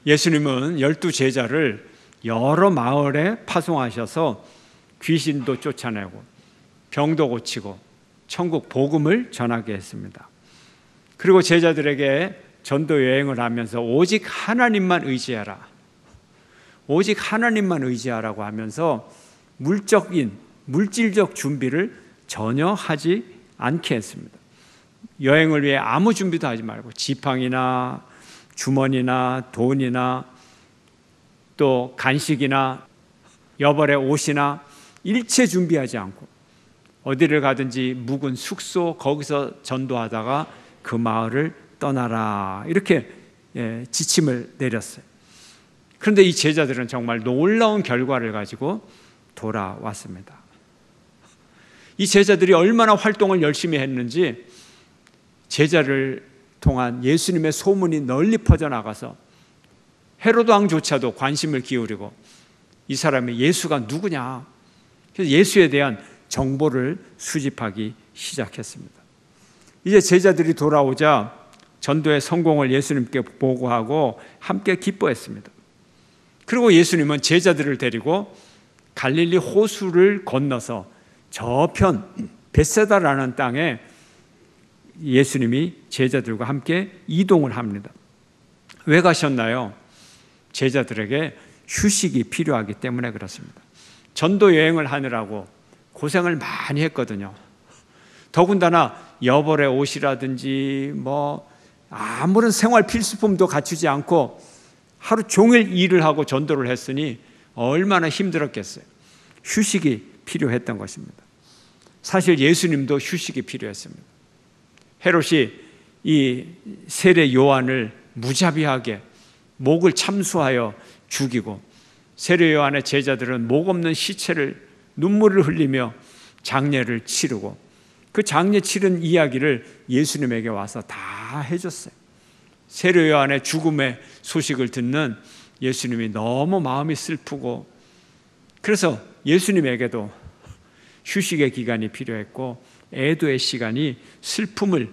예수님은 12 제자를 여러 마을에 파송하셔서 귀신도 쫓아내고 병도 고치고 천국 복음을 전하게 했습니다. 그리고 제자들에게 전도 여행을 하면서 오직 하나님만 의지하라, 오직 하나님만 의지하라고 하면서 물질적 준비를 전혀 하지 않게 했습니다. 여행을 위해 아무 준비도 하지 말고 지팡이나 주머니나 돈이나 또 간식이나 여벌의 옷이나 일체 준비하지 않고 어디를 가든지 묵은 숙소 거기서 전도하다가 그 마을을 떠나라, 이렇게 지침을 내렸어요. 그런데 이 제자들은 정말 놀라운 결과를 가지고 돌아왔습니다. 이 제자들이 얼마나 활동을 열심히 했는지 제자를 통한 예수님의 소문이 널리 퍼져나가서 헤로드 왕조차도 관심을 기울이고 이 사람이 예수가 누구냐, 그래서 예수에 대한 정보를 수집하기 시작했습니다. 이제 제자들이 돌아오자 전도의 성공을 예수님께 보고하고 함께 기뻐했습니다. 그리고 예수님은 제자들을 데리고 갈릴리 호수를 건너서 저편 벳세다라는 땅에 예수님이 제자들과 함께 이동을 합니다. 왜 가셨나요? 제자들에게 휴식이 필요하기 때문에 그렇습니다. 전도 여행을 하느라고 고생을 많이 했거든요. 더군다나 여벌의 옷이라든지 아무런 생활 필수품도 갖추지 않고 하루 종일 일을 하고 전도를 했으니 얼마나 힘들었겠어요. 휴식이 필요했던 것입니다. 사실 예수님도 휴식이 필요했습니다. 헤롯이 이 세례 요한을 무자비하게 목을 참수하여 죽이고 세례 요한의 제자들은 목 없는 시체를 눈물을 흘리며 장례를 치르고 그 장례 치른 이야기를 예수님에게 와서 다 해줬어요. 세례 요한의 죽음의 소식을 듣는 예수님이 너무 마음이 슬프고 그래서 예수님에게도 휴식의 기간이 필요했고 애도의 시간이 슬픔을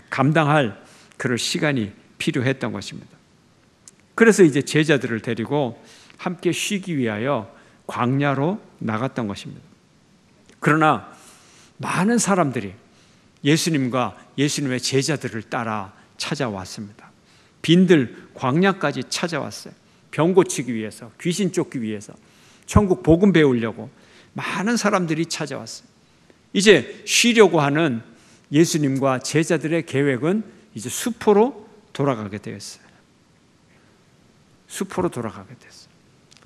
감당할 그럴 시간이 필요했던 것입니다. 그래서 이제 제자들을 데리고 함께 쉬기 위하여 광야로 나갔던 것입니다. 그러나 많은 사람들이 예수님과 예수님의 제자들을 따라 찾아왔습니다. 빈들 광야까지 찾아왔어요. 병 고치기 위해서, 귀신 쫓기 위해서, 천국 복음 배우려고 많은 사람들이 찾아왔어요. 이제 쉬려고 하는 예수님과 제자들의 계획은 이제 숲으로 돌아가게 되었어요. 숲으로 돌아가게 됐어요.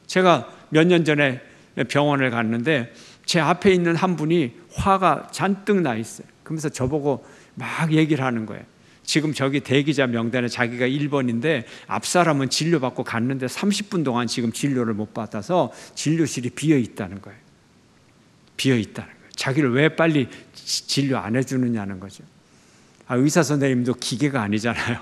제가 몇 년 전에 병원을 갔는데 제 앞에 있는 한 분이 화가 잔뜩 나 있어요. 그러면서 저보고 막 얘기를 하는 거예요. 지금 저기 대기자 명단에 자기가 1번인데 앞 사람은 진료받고 갔는데 30분 동안 지금 진료를 못 받아서 진료실이 비어 있다는 거예요. 비어 있다는 거예요. 자기를 왜 빨리 진료 안 해주느냐는 거죠. 의사 선생님도 기계가 아니잖아요.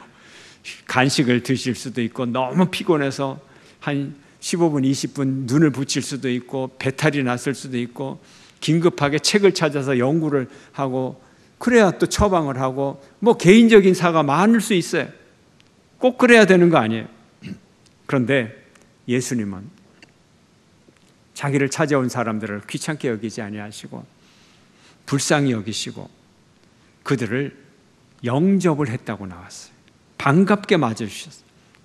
간식을 드실 수도 있고 너무 피곤해서 한 15분, 20분 눈을 붙일 수도 있고 배탈이 났을 수도 있고 긴급하게 책을 찾아서 연구를 하고 그래야 또 처방을 하고 개인적인 사가 많을 수 있어요. 꼭 그래야 되는 거 아니에요. 그런데 예수님은 자기를 찾아온 사람들을 귀찮게 여기지 아니하시고 불쌍히 여기시고 그들을 영접을 했다고 나왔어요. 반갑게 맞아주셨어요.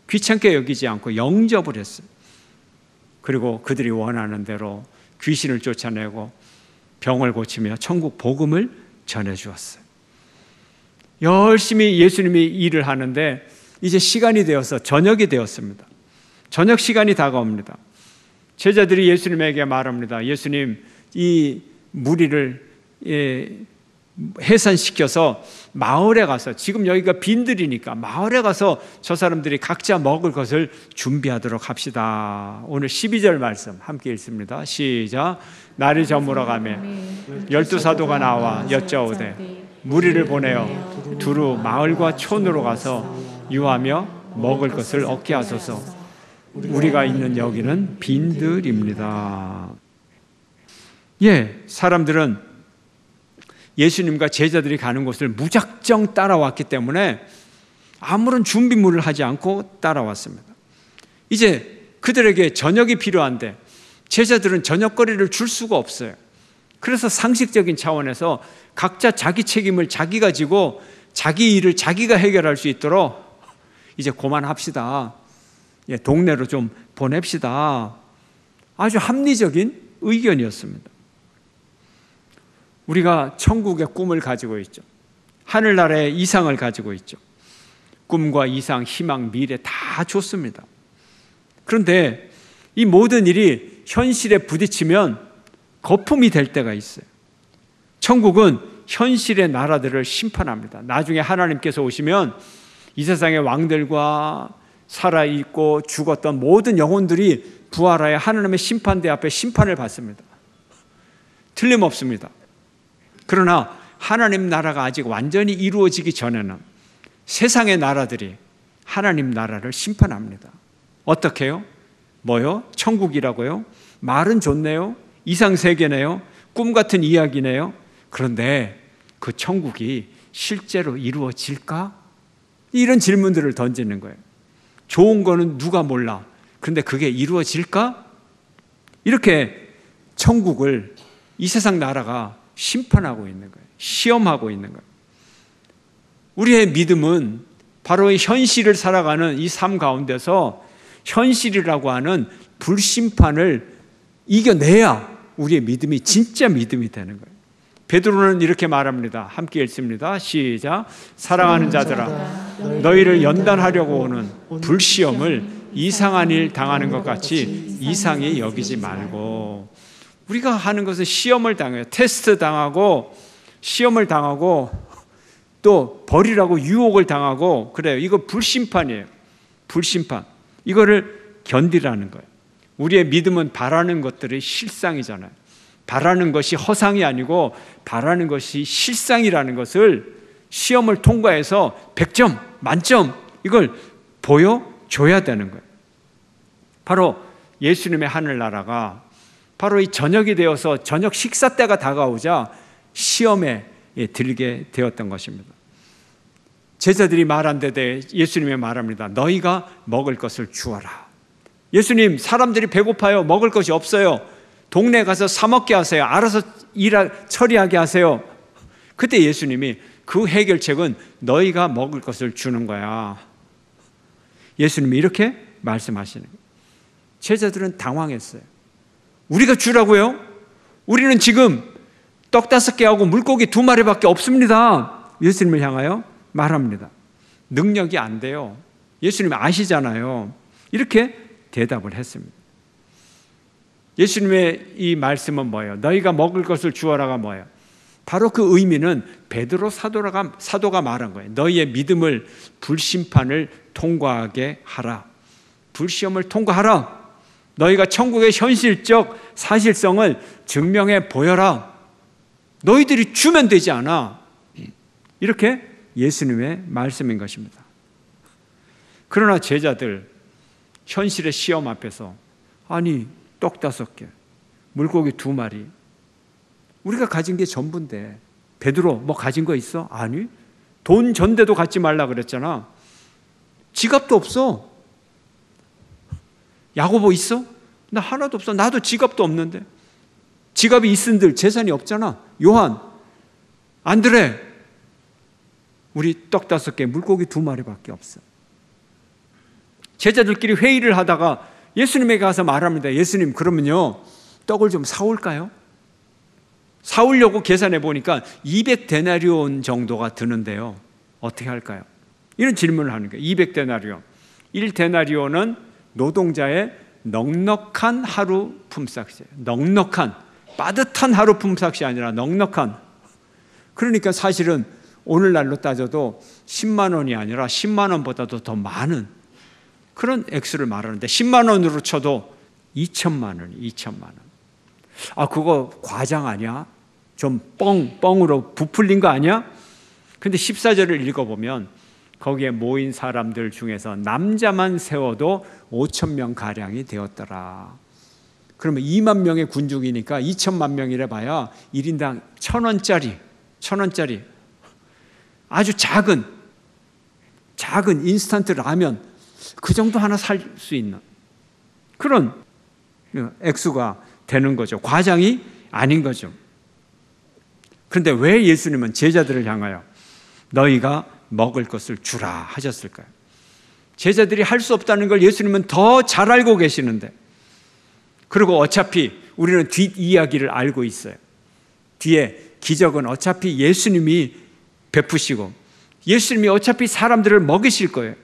귀찮게 여기지 않고 영접을 했어요. 그리고 그들이 원하는 대로 귀신을 쫓아내고 병을 고치며 천국 복음을 전해주었어요. 열심히 예수님이 일을 하는데 이제 시간이 되어서 저녁이 되었습니다. 저녁 시간이 다가옵니다. 제자들이 예수님에게 말합니다. 예수님, 이 무리를 해산시켜서 마을에 가서, 지금 여기가 빈들이니까 마을에 가서 저 사람들이 각자 먹을 것을 준비하도록 합시다. 오늘 12절 말씀 함께 읽습니다. 시작. 날이 저물어 가매 12 사도가 나와 여짜오되 무리를 보내어 두루 마을과 촌으로 가서 유하며 먹을 것을 얻게 하소서. 우리가 있는 여기는 빈들입니다. 사람들은 예수님과 제자들이 가는 곳을 무작정 따라왔기 때문에 아무런 준비물을 하지 않고 따라왔습니다. 이제 그들에게 저녁이 필요한데 제자들은 저녁거리를 줄 수가 없어요. 그래서 상식적인 차원에서 각자 자기 책임을 자기가 지고 자기 일을 자기가 해결할 수 있도록 이제 그만합시다. 동네로 좀 보냅시다. 아주 합리적인 의견이었습니다. 우리가 천국의 꿈을 가지고 있죠. 하늘나라의 이상을 가지고 있죠. 꿈과 이상, 희망, 미래 다 좋습니다. 그런데 이 모든 일이 현실에 부딪히면 거품이 될 때가 있어요. 천국은 현실의 나라들을 심판합니다. 나중에 하나님께서 오시면 이 세상의 왕들과 살아있고 죽었던 모든 영혼들이 부활하여 하나님의 심판대 앞에 심판을 받습니다. 틀림없습니다. 그러나 하나님 나라가 아직 완전히 이루어지기 전에는 세상의 나라들이 하나님 나라를 심판합니다. 어떻게 해요? 뭐요? 천국이라고요? 말은 좋네요. 이상세계네요. 꿈 같은 이야기네요. 그런데 그 천국이 실제로 이루어질까? 이런 질문들을 던지는 거예요. 좋은 거는 누가 몰라. 그런데 그게 이루어질까? 이렇게 천국을 이 세상 나라가 심판하고 있는 거예요. 시험하고 있는 거예요. 우리의 믿음은 바로 이 현실을 살아가는 이 삶 가운데서 현실이라고 하는 불심판을 이겨내야 우리의 믿음이 진짜 믿음이 되는 거예요. 베드로는 이렇게 말합니다. 함께 읽습니다. 시작. 사랑하는 자들아, 너희를 연단하려고 오는 불시험을 이상한 일 당하는 것 같이 이상히 여기지 말고. 우리가 하는 것은 시험을 당해요. 테스트 당하고 시험을 당하고 또 버리라고 유혹을 당하고 그래요. 이거 불심판이에요. 불심판. 이거를 견디라는 거예요. 우리의 믿음은 바라는 것들의 실상이잖아요. 바라는 것이 허상이 아니고 바라는 것이 실상이라는 것을 시험을 통과해서 100점, 만점 이걸 보여줘야 되는 거예요. 바로 예수님의 하늘나라가 바로 이 저녁이 되어서 저녁 식사 때가 다가오자 시험에 들게 되었던 것입니다. 제자들이 말한 데 예수님이 말합니다. 너희가 먹을 것을 주어라. 예수님, 사람들이 배고파요. 먹을 것이 없어요. 동네에 가서 사 먹게 하세요. 알아서 처리하게 하세요. 그때 예수님이 그 해결책은 너희가 먹을 것을 주는 거야. 예수님이 이렇게 말씀하시는 거예요. 제자들은 당황했어요. 우리가 주라고요? 우리는 지금 떡 5개하고 물고기 2마리밖에 없습니다. 예수님을 향하여 말합니다. 능력이 안 돼요. 예수님 아시잖아요. 이렇게 대답을 했습니다. 예수님의 이 말씀은 뭐예요? 너희가 먹을 것을 주어라가 뭐예요? 바로 그 의미는 베드로 사도가 말한 거예요. 너희의 믿음을 불심판을 통과하게 하라. 불시험을 통과하라. 너희가 천국의 현실적 사실성을 증명해 보여라. 너희들이 주면 되지 않아. 이렇게 예수님의 말씀인 것입니다. 그러나 제자들 현실의 시험 앞에서 아니 떡 5개, 물고기 2마리 우리가 가진 게 전부인데 베드로 뭐 가진 거 있어? 아니 돈 전대도 갖지 말라 그랬잖아. 지갑도 없어. 야고보 있어? 나 하나도 없어. 나도 지갑도 없는데. 지갑이 있은들 재산이 없잖아. 요한, 안드레 우리 떡 5개, 물고기 2마리밖에 없어. 제자들끼리 회의를 하다가 예수님에게 가서 말합니다. 예수님 그러면요 떡을 좀 사올까요? 사오려고 계산해 보니까 200데나리온 정도가 드는데요. 어떻게 할까요? 이런 질문을 하는 거예요. 200데나리온. 1데나리온은 노동자의 넉넉한 하루 품삯이에요. 넉넉한, 빠듯한 하루 품삯이 아니라 넉넉한. 그러니까 사실은 오늘날로 따져도 10만 원이 아니라 10만 원보다도 더 많은 그런 액수를 말하는데 10만 원으로 쳐도 2천만 원이 2천만 원. 아 그거 과장 아니야? 좀 뻥으로 부풀린 거 아니야? 근데 14절을 읽어보면 거기에 모인 사람들 중에서 남자만 세워도 5천 명 가량이 되었더라. 그러면 2만 명의 군중이니까 2천만 명이라 봐야 1인당 1,000원짜리 아주 작은 작은 인스턴트 라면 그 정도 하나 살 수 있는 그런 액수가 되는 거죠. 과장이 아닌 거죠. 그런데 왜 예수님은 제자들을 향하여 너희가 먹을 것을 주라 하셨을까요? 제자들이 할 수 없다는 걸 예수님은 더 잘 알고 계시는데, 그리고 어차피 우리는 뒷이야기를 알고 있어요. 뒤에 기적은 어차피 예수님이 베푸시고 예수님이 어차피 사람들을 먹이실 거예요.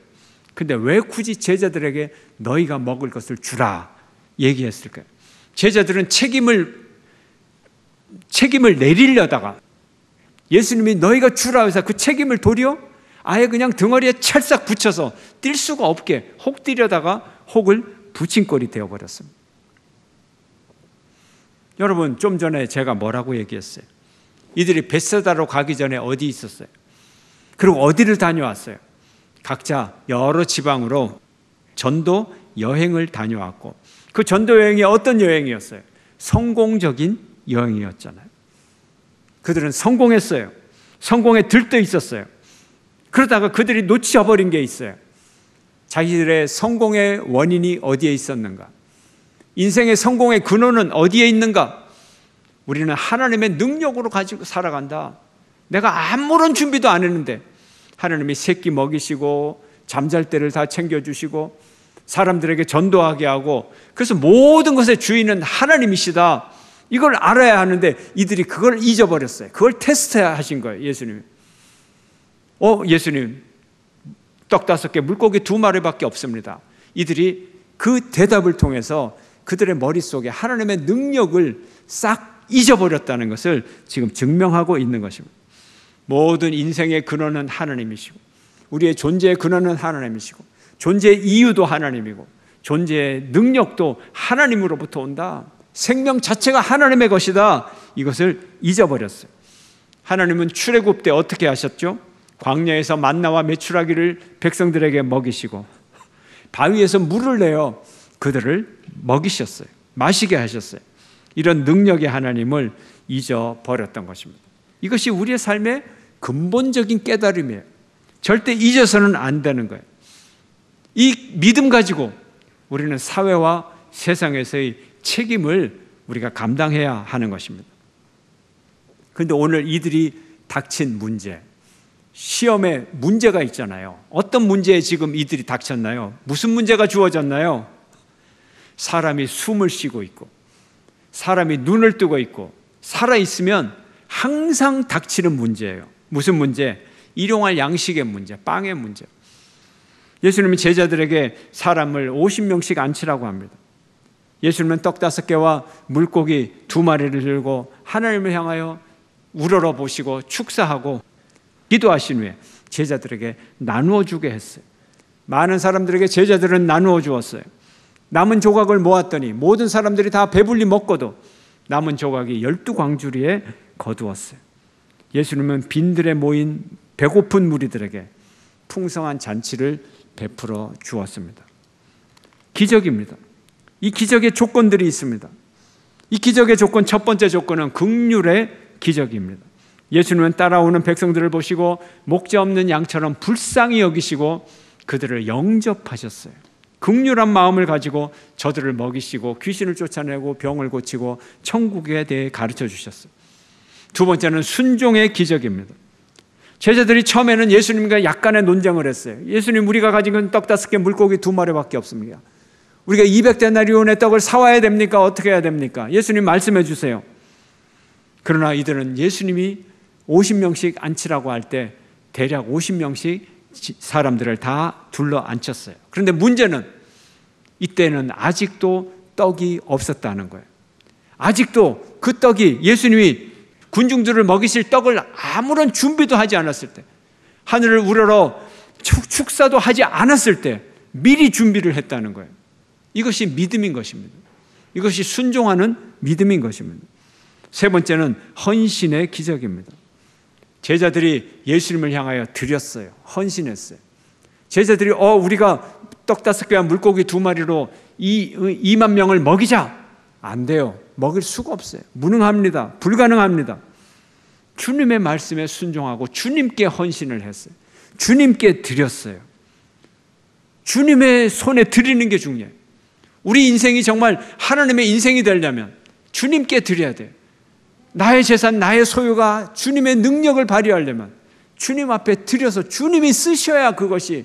근데 왜 굳이 제자들에게 너희가 먹을 것을 주라 얘기했을까요? 제자들은 책임을 내리려다가 예수님이 너희가 주라 해서 그 책임을 도리어 아예 그냥 등어리에 찰싹 붙여서 뛸 수가 없게 혹 뛰려다가 혹을 붙인 꼴이 되어버렸습니다. 여러분, 좀 전에 제가 뭐라고 얘기했어요? 이들이 벳세다로 가기 전에 어디 있었어요? 그리고 어디를 다녀왔어요? 각자 여러 지방으로 전도 여행을 다녀왔고, 그 전도 여행이 어떤 여행이었어요? 성공적인 여행이었잖아요. 그들은 성공했어요. 성공에 들떠 있었어요. 그러다가 그들이 놓쳐버린 게 있어요. 자기들의 성공의 원인이 어디에 있었는가? 인생의 성공의 근원은 어디에 있는가? 우리는 하나님의 능력으로 가지고 살아간다. 내가 아무런 준비도 안 했는데 하나님이 새끼 먹이시고 잠잘 때를 다 챙겨주시고 사람들에게 전도하게 하고, 그래서 모든 것의 주인은 하나님이시다. 이걸 알아야 하는데 이들이 그걸 잊어버렸어요. 그걸 테스트하신 거예요, 예수님이. 예수님, 떡 5개, 물고기 2마리밖에 없습니다. 이들이 그 대답을 통해서 그들의 머릿속에 하나님의 능력을 싹 잊어버렸다는 것을 지금 증명하고 있는 것입니다. 모든 인생의 근원은 하나님이시고, 우리의 존재의 근원은 하나님이시고, 존재의 이유도 하나님이고, 존재의 능력도 하나님으로부터 온다. 생명 자체가 하나님의 것이다. 이것을 잊어버렸어요. 하나님은 출애굽 때 어떻게 하셨죠? 광야에서 만나와 메추라기를 백성들에게 먹이시고 바위에서 물을 내어 그들을 먹이셨어요. 마시게 하셨어요. 이런 능력의 하나님을 잊어버렸던 것입니다. 이것이 우리의 삶의 근본적인 깨달음이에요. 절대 잊어서는 안 되는 거예요. 이 믿음 가지고 우리는 사회와 세상에서의 책임을 우리가 감당해야 하는 것입니다. 그런데 오늘 이들이 닥친 문제, 시험에 문제가 있잖아요. 어떤 문제에 지금 이들이 닥쳤나요? 무슨 문제가 주어졌나요? 사람이 숨을 쉬고 있고, 사람이 눈을 뜨고 있고, 살아있으면 항상 닥치는 문제예요. 무슨 문제? 일용할 양식의 문제, 빵의 문제. 예수님은 제자들에게 사람을 50명씩 앉히라고 합니다. 예수님은 떡 5개와 물고기 2마리를 들고 하나님을 향하여 우러러 보시고 축사하고 기도하신 후에 제자들에게 나누어 주게 했어요. 많은 사람들에게 제자들은 나누어 주었어요. 남은 조각을 모았더니 모든 사람들이 다 배불리 먹고도 남은 조각이 12광주리에 거두었어요. 예수님은 빈들에 모인 배고픈 무리들에게 풍성한 잔치를 베풀어 주었습니다. 기적입니다. 이 기적의 조건들이 있습니다. 이 기적의 조건, 첫 번째 조건은 긍휼의 기적입니다. 예수님은 따라오는 백성들을 보시고 목자 없는 양처럼 불쌍히 여기시고 그들을 영접하셨어요. 긍휼한 마음을 가지고 저들을 먹이시고 귀신을 쫓아내고 병을 고치고 천국에 대해 가르쳐 주셨어요. 두 번째는 순종의 기적입니다. 제자들이 처음에는 예수님과 약간의 논쟁을 했어요. 예수님, 우리가 가진 건 떡 5개, 물고기 2마리밖에 없습니다. 우리가 200데나리온의 떡을 사와야 됩니까? 어떻게 해야 됩니까? 예수님 말씀해 주세요. 그러나 이들은 예수님이 50명씩 앉히라고 할 때 대략 50명씩 사람들을 다 둘러 앉혔어요. 그런데 문제는 이때는 아직도 떡이 없었다는 거예요. 아직도 그 떡이, 예수님이 군중들을 먹이실 떡을 아무런 준비도 하지 않았을 때, 하늘을 우러러 축사도 하지 않았을 때 미리 준비를 했다는 거예요. 이것이 믿음인 것입니다. 이것이 순종하는 믿음인 것입니다. 세 번째는 헌신의 기적입니다. 제자들이 예수님을 향하여 드렸어요. 헌신했어요. 제자들이 우리가 떡 5개와 물고기 2마리로 2만 명을 먹이자. 안 돼요. 먹일 수가 없어요. 무능합니다. 불가능합니다. 주님의 말씀에 순종하고 주님께 헌신을 했어요. 주님께 드렸어요. 주님의 손에 드리는 게 중요해요. 우리 인생이 정말 하나님의 인생이 되려면 주님께 드려야 돼요. 나의 재산, 나의 소유가 주님의 능력을 발휘하려면 주님 앞에 드려서 주님이 쓰셔야 그것이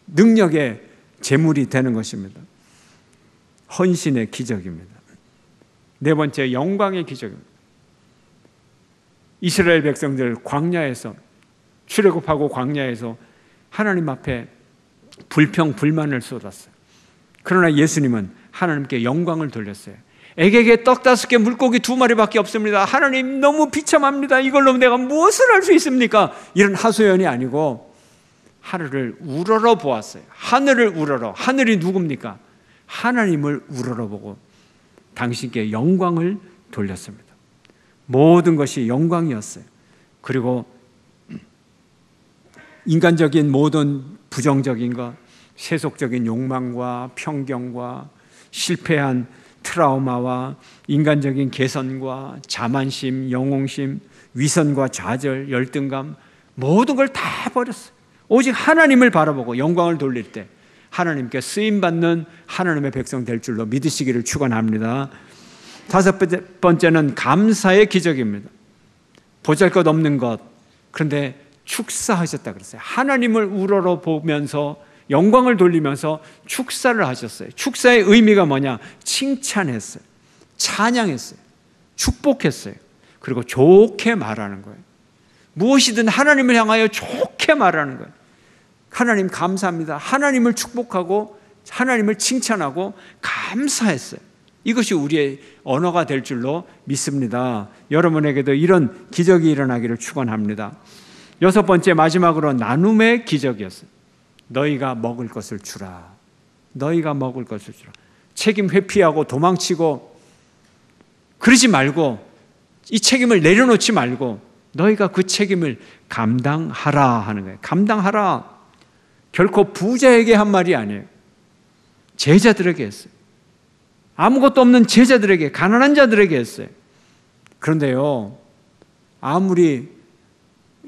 능력의 재물이 되는 것입니다. 헌신의 기적입니다. 네 번째, 영광의 기적입니다. 이스라엘 백성들 광야에서, 출애굽하고 광야에서 하나님 앞에 불평, 불만을 쏟았어요. 그러나 예수님은 하나님께 영광을 돌렸어요. 애게게 떡 5개, 물고기 2마리밖에 없습니다. 하나님 너무 비참합니다. 이걸로 내가 무엇을 할 수 있습니까? 이런 하소연이 아니고 하늘을 우러러 보았어요. 하늘을 우러러. 하늘이 누굽니까? 하나님을 우러러보고 당신께 영광을 돌렸습니다. 모든 것이 영광이었어요. 그리고 인간적인 모든 부정적인 것, 세속적인 욕망과 편견과 실패한 트라우마와 인간적인 개선과 자만심, 영웅심, 위선과 좌절, 열등감, 모든 걸 다 버렸어요. 오직 하나님을 바라보고 영광을 돌릴 때 하나님께 쓰임받는 하나님의 백성 될 줄로 믿으시기를 축원합니다. 5번째는 감사의 기적입니다. 보잘것없는 것, 그런데 축사하셨다 그랬어요. 하나님을 우러러 보면서 영광을 돌리면서 축사를 하셨어요. 축사의 의미가 뭐냐? 칭찬했어요. 찬양했어요. 축복했어요. 그리고 좋게 말하는 거예요. 무엇이든 하나님을 향하여 좋게 말하는 거예요. 하나님 감사합니다. 하나님을 축복하고 하나님을 칭찬하고 감사했어요. 이것이 우리의 언어가 될 줄로 믿습니다. 여러분에게도 이런 기적이 일어나기를 축원합니다. 6번째, 마지막으로 나눔의 기적이었어요. 너희가 먹을 것을 주라. 너희가 먹을 것을 주라. 책임 회피하고 도망치고 그러지 말고, 이 책임을 내려놓지 말고 너희가 그 책임을 감당하라 하는 거예요. 감당하라. 결코 부자에게 한 말이 아니에요. 제자들에게 했어요. 아무것도 없는 제자들에게, 가난한 자들에게 했어요. 그런데요, 아무리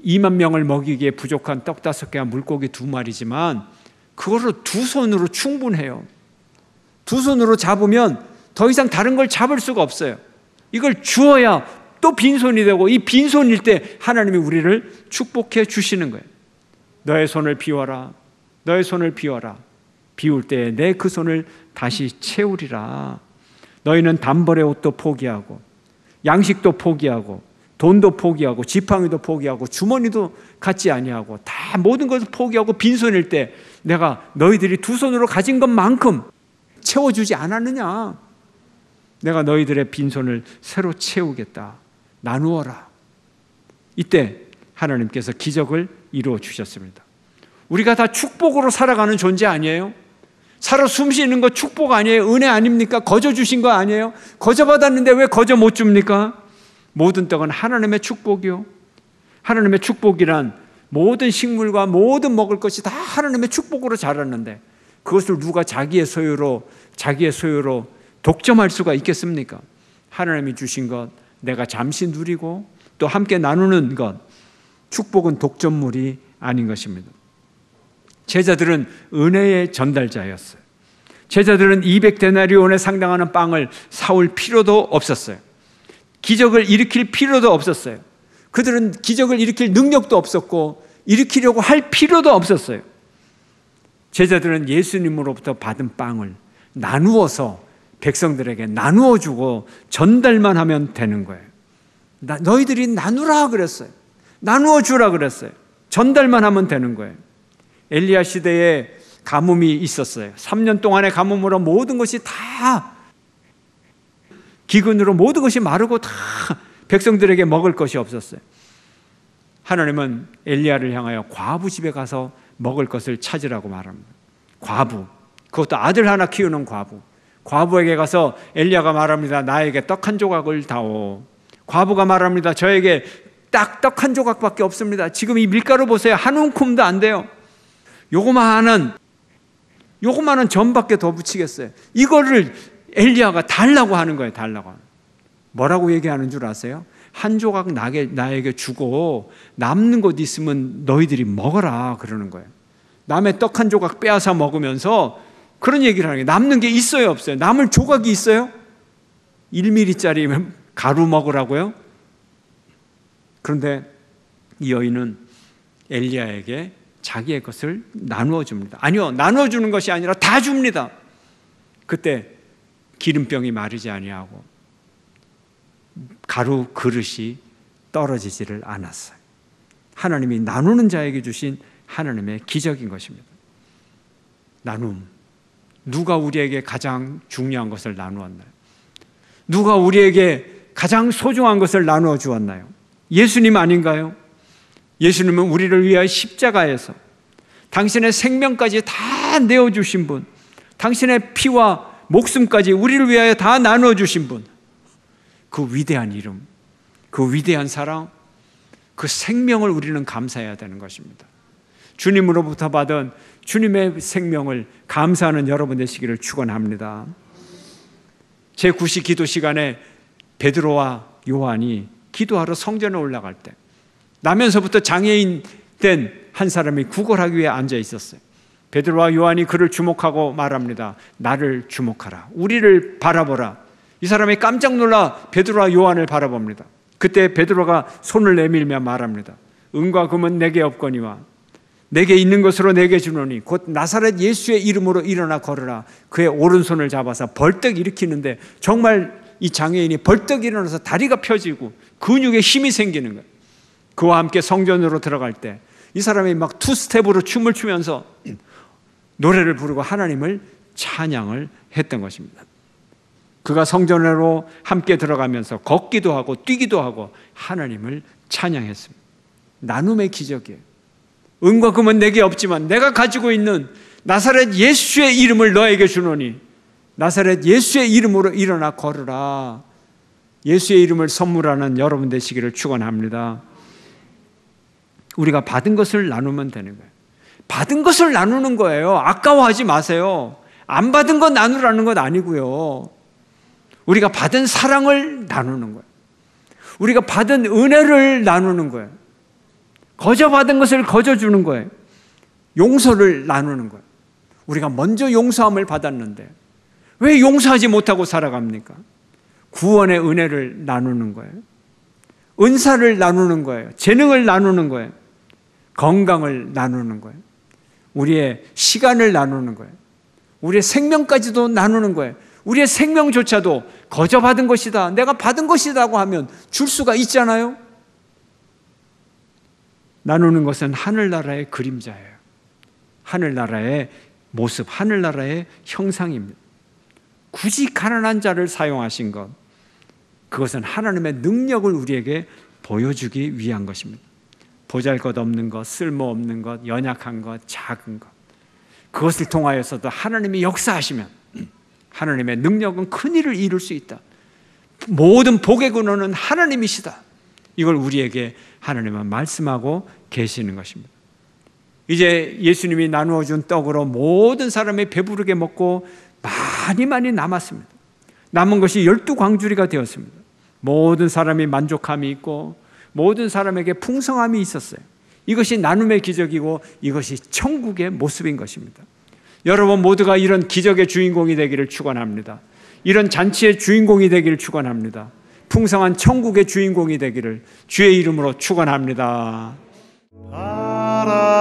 2만 명을 먹이기에 부족한 떡 5개와 물고기 2마리지만 그거를 2손으로 충분해요. 2손으로 잡으면 더 이상 다른 걸 잡을 수가 없어요. 이걸 주어야 또 빈손이 되고, 이 빈손일 때 하나님이 우리를 축복해 주시는 거예요. 너의 손을 비워라. 너의 손을 비워라. 비울 때 내 그 손을 다시 채우리라. 너희는 단벌의 옷도 포기하고 양식도 포기하고 돈도 포기하고 지팡이도 포기하고 주머니도 갖지 아니하고 다 모든 것을 포기하고 빈손일 때 내가 너희들이 2손으로 가진 것만큼 채워주지 않았느냐? 내가 너희들의 빈손을 새로 채우겠다. 나누어라. 이때 하나님께서 기적을 이루어 주셨습니다. 우리가 다 축복으로 살아가는 존재 아니에요? 살아 숨쉬는 거 축복 아니에요? 은혜 아닙니까? 거저 주신 거 아니에요? 거저 받았는데 왜 거저 못 줍니까? 모든 떡은 하나님의 축복이요. 하나님의 축복이란 모든 식물과 모든 먹을 것이 다 하나님의 축복으로 자랐는데 그것을 누가 자기의 소유로 독점할 수가 있겠습니까? 하나님이 주신 것 내가 잠시 누리고 또 함께 나누는 것, 축복은 독점물이 아닌 것입니다. 제자들은 은혜의 전달자였어요. 제자들은 200데나리온에 상당하는 빵을 사올 필요도 없었어요. 기적을 일으킬 필요도 없었어요. 그들은 기적을 일으킬 능력도 없었고 일으키려고 할 필요도 없었어요. 제자들은 예수님으로부터 받은 빵을 나누어서 백성들에게 나누어 주고 전달만 하면 되는 거예요. 너희들이 나누라 그랬어요. 나누어 주라 그랬어요. 전달만 하면 되는 거예요. 엘리야 시대에 가뭄이 있었어요. 3년 동안의 가뭄으로 모든 것이 다 기근으로 모든 것이 마르고 다 백성들에게 먹을 것이 없었어요. 하나님은 엘리야를 향하여 과부 집에 가서 먹을 것을 찾으라고 말합니다. 과부, 그것도 아들 하나 키우는 과부. 과부에게 가서 엘리야가 말합니다. 나에게 떡 한 조각을 다오. 과부가 말합니다. 저에게 딱 떡 한 조각밖에 없습니다. 지금 이 밀가루 보세요. 한 움큼도 안 돼요. 요거만한 전밖에 더 붙이겠어요. 이거를 엘리야가 달라고 하는 거예요. 달라고. 뭐라고 얘기하는 줄 아세요? 한 조각 나에게 주고 남는 것 있으면 너희들이 먹어라 그러는 거예요. 남의 떡 한 조각 빼앗아 먹으면서 그런 얘기를 하는 게 남는 게 있어요, 없어요? 남을 조각이 있어요? 1mm짜리 가루 먹으라고요? 그런데 이 여인은 엘리야에게 자기의 것을 나누어 줍니다. 아니요, 나누어 주는 것이 아니라 다 줍니다. 그때 기름병이 마르지 아니하고 가루 그릇이 떨어지지를 않았어요. 하나님이 나누는 자에게 주신 하나님의 기적인 것입니다. 나눔. 누가 우리에게 가장 중요한 것을 나누었나요? 누가 우리에게 가장 소중한 것을 나누어 주었나요? 예수님 아닌가요? 예수님은 우리를 위하여 십자가에서 당신의 생명까지 다 내어주신 분, 당신의 피와 목숨까지 우리를 위하여 다 나눠주신 분, 그 위대한 이름, 그 위대한 사랑, 그 생명을 우리는 감사해야 되는 것입니다. 주님으로부터 받은 주님의 생명을 감사하는 여러분 되시기를 축원합니다. 제9시 기도 시간에 베드로와 요한이 기도하러 성전에 올라갈 때 나면서부터 장애인 된 한 사람이 구걸하기 위해 앉아 있었어요. 베드로와 요한이 그를 주목하고 말합니다. 나를 주목하라. 우리를 바라보라. 이 사람이 깜짝 놀라 베드로와 요한을 바라봅니다. 그때 베드로가 손을 내밀며 말합니다. 은과 금은 내게 없거니와 내게 있는 것으로 내게 주노니 곧 나사렛 예수의 이름으로 일어나 걸으라. 그의 오른손을 잡아서 벌떡 일으키는데 정말 이 장애인이 벌떡 일어나서 다리가 펴지고 근육에 힘이 생기는 거예요. 그와 함께 성전으로 들어갈 때 이 사람이 막 투스텝으로 춤을 추면서 노래를 부르고 하나님을 찬양을 했던 것입니다. 그가 성전으로 함께 들어가면서 걷기도 하고 뛰기도 하고 하나님을 찬양했습니다. 나눔의 기적이에요. 은과 금은 내게 없지만 내가 가지고 있는 나사렛 예수의 이름을 너에게 주노니 나사렛 예수의 이름으로 일어나 걸으라. 예수의 이름을 선물하는 여러분 되시기를 축원합니다. 우리가 받은 것을 나누면 되는 거예요. 받은 것을 나누는 거예요. 아까워하지 마세요. 안 받은 것 나누라는 것 아니고요. 우리가 받은 사랑을 나누는 거예요. 우리가 받은 은혜를 나누는 거예요. 거저 받은 것을 거저 주는 거예요. 용서를 나누는 거예요. 우리가 먼저 용서함을 받았는데 왜 용서하지 못하고 살아갑니까? 구원의 은혜를 나누는 거예요. 은사를 나누는 거예요. 재능을 나누는 거예요. 건강을 나누는 거예요. 우리의 시간을 나누는 거예요. 우리의 생명까지도 나누는 거예요. 우리의 생명조차도 거저 받은 것이다, 내가 받은 것이라고 하면 줄 수가 있잖아요. 나누는 것은 하늘나라의 그림자예요. 하늘나라의 모습, 하늘나라의 형상입니다. 굳이 가난한 자를 사용하신 것, 그것은 하나님의 능력을 우리에게 보여주기 위한 것입니다. 보잘것없는 것, 쓸모없는 것, 연약한 것, 작은 것, 그것을 통하여서도 하나님이 역사하시면 하나님의 능력은 큰 일을 이룰 수 있다. 모든 복의 근원은 하나님이시다. 이걸 우리에게 하나님은 말씀하고 계시는 것입니다. 이제 예수님이 나누어 준 떡으로 모든 사람이 배부르게 먹고 많이 남았습니다. 남은 것이 12광주리가 되었습니다. 모든 사람이 만족함이 있고 모든 사람에게 풍성함이 있었어요. 이것이 나눔의 기적이고 이것이 천국의 모습인 것입니다. 여러분 모두가 이런 기적의 주인공이 되기를 축원합니다. 이런 잔치의 주인공이 되기를 축원합니다. 풍성한 천국의 주인공이 되기를 주의 이름으로 축원합니다. 바라봅니다.